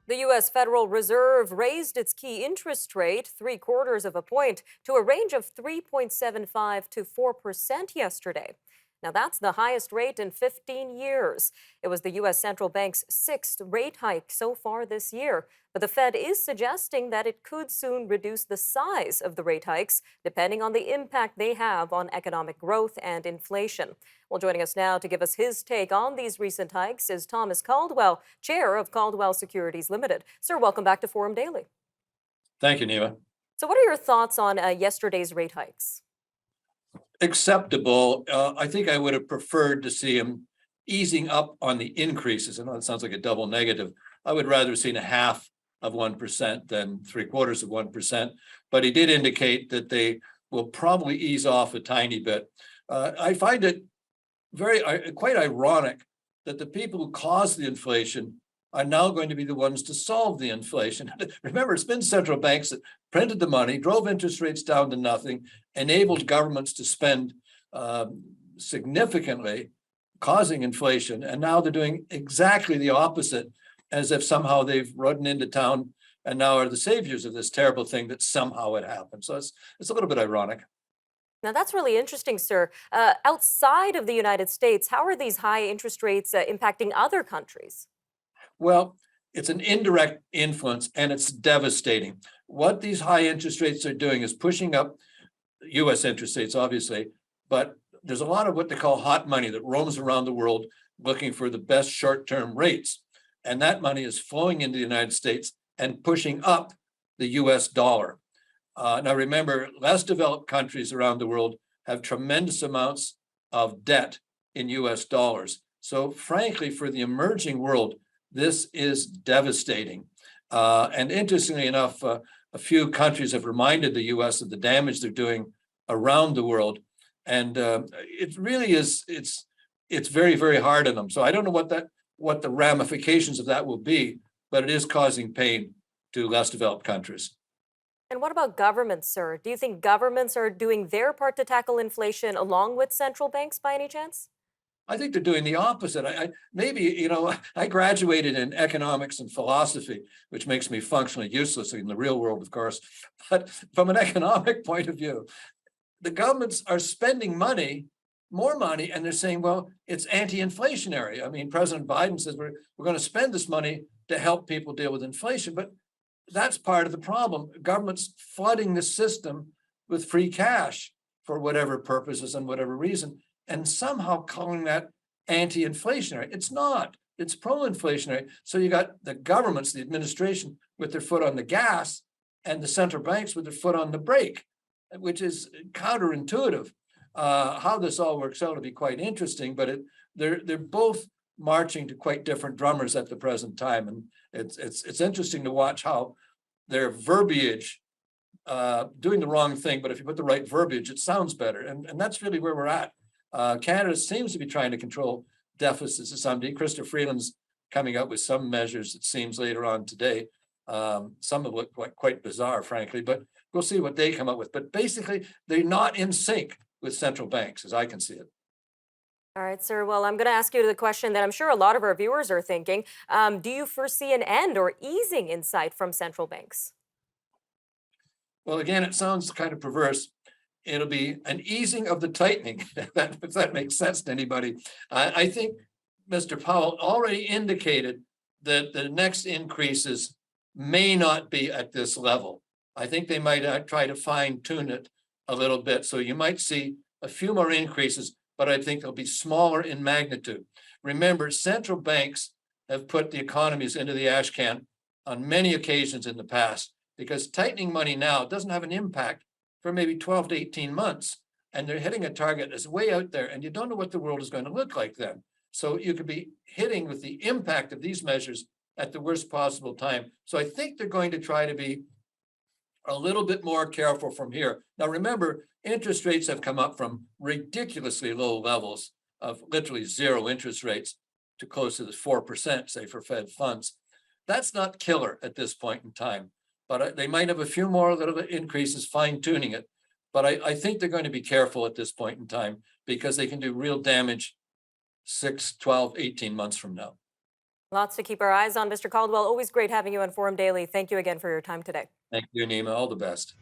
The U.S. Federal Reserve raised its key interest rate 3/4 of a point to a range of 3.75 to 4% yesterday. Now, that's the highest rate in 15 years. It was the U.S. Central Bank's sixth rate hike so far this year. But the Fed is suggesting that it could soon reduce the size of the rate hikes, depending on the impact they have on economic growth and inflation. Well, joining us now to give us his take on these recent hikes is Thomas Caldwell, chair of Caldwell Securities Limited. Sir, welcome back to Forum Daily. Thank you, Nima. So, what are your thoughts on yesterday's rate hikes? Acceptable. I think I would have preferred to see him easing up on the increases. I know it sounds like a double negative. I would rather have seen a half of 1% than 3/4 of 1%. But he did indicate that they will probably ease off a tiny bit. I find it quite ironic that the people who caused the inflation are now going to be the ones to solve the inflation. Remember, it's been central banks that printed the money, drove interest rates down to nothing, enabled governments to spend significantly, causing inflation. And now they're doing exactly the opposite, as if somehow they've ridden into town and now are the saviors of this terrible thing that somehow it happened. So it's a little bit ironic. Now, that's really interesting, sir. Outside of the United States, how are these high interest rates impacting other countries? Well, it's an indirect influence and it's devastating. What these high interest rates are doing is pushing up US interest rates, obviously, but there's a lot of what they call hot money that roams around the world looking for the best short-term rates. And that money is flowing into the United States and pushing up the US dollar. Now, remember, less developed countries around the world have tremendous amounts of debt in US dollars. So frankly, for the emerging world, this is devastating. And interestingly enough, a few countries have reminded the US of the damage they're doing around the world. And it really is, it's very, very hard on them. So I don't know what the ramifications of that will be, but it is causing pain to less developed countries. And what about governments, sir? Do you think governments are doing their part to tackle inflation along with central banks by any chance? I think they're doing the opposite. Maybe, I graduated in economics and philosophy, which makes me functionally useless in the real world, of course. But from an economic point of view, the governments are spending more money, and they're saying, well, it's anti-inflationary. I mean, President Biden says we're going to spend this money to help people deal with inflation, but that's part of the problem. Government's flooding the system with free cash for whatever purposes and whatever reason, and somehow calling that anti-inflationary. It's not. It's pro-inflationary. So you got the governments, the administration, with their foot on the gas, and the central banks with their foot on the brake, which is counterintuitive. How this all works out will be quite interesting, but they're both marching to quite different drummers at the present time, and it's interesting to watch how their verbiage doing the wrong thing, but if you put the right verbiage, it sounds better, and that's really where we're at. Canada seems to be trying to control deficits to some degree. Christopher Freeland's coming up with some measures, it seems, later on today. Some of it quite bizarre, frankly, but we'll see what they come up with. But basically, they're not in sync with central banks, as I can see it. All right, sir. Well, I'm going to ask you the question that I'm sure a lot of our viewers are thinking. Do you foresee an end or easing in sight from central banks? Well, again, it sounds kind of perverse. It'll be an easing of the tightening, if that makes sense to anybody. I think Mr. Powell already indicated that the next increases may not be at this level. I think they might try to fine tune it a little bit. So you might see a few more increases, but I think they'll be smaller in magnitude. Remember, central banks have put the economies into the ash can on many occasions in the past, because tightening money now doesn't have an impact for maybe 12 to 18 months. And they're hitting a target that's way out there, and you don't know what the world is going to look like then. So you could be hitting with the impact of these measures at the worst possible time. So I think they're going to try to be a little bit more careful from here. Now, remember, interest rates have come up from ridiculously low levels of literally zero interest rates to close to the 4%, say, for Fed funds. That's not killer at this point in time, but they might have a few more little bit increases, fine tuning it. But I think they're going to be careful at this point in time, because they can do real damage 6, 12, 18 months from now. Lots to keep our eyes on. Mr. Caldwell, always great having you on Forum Daily. Thank you again for your time today. Thank you, Nima. All the best.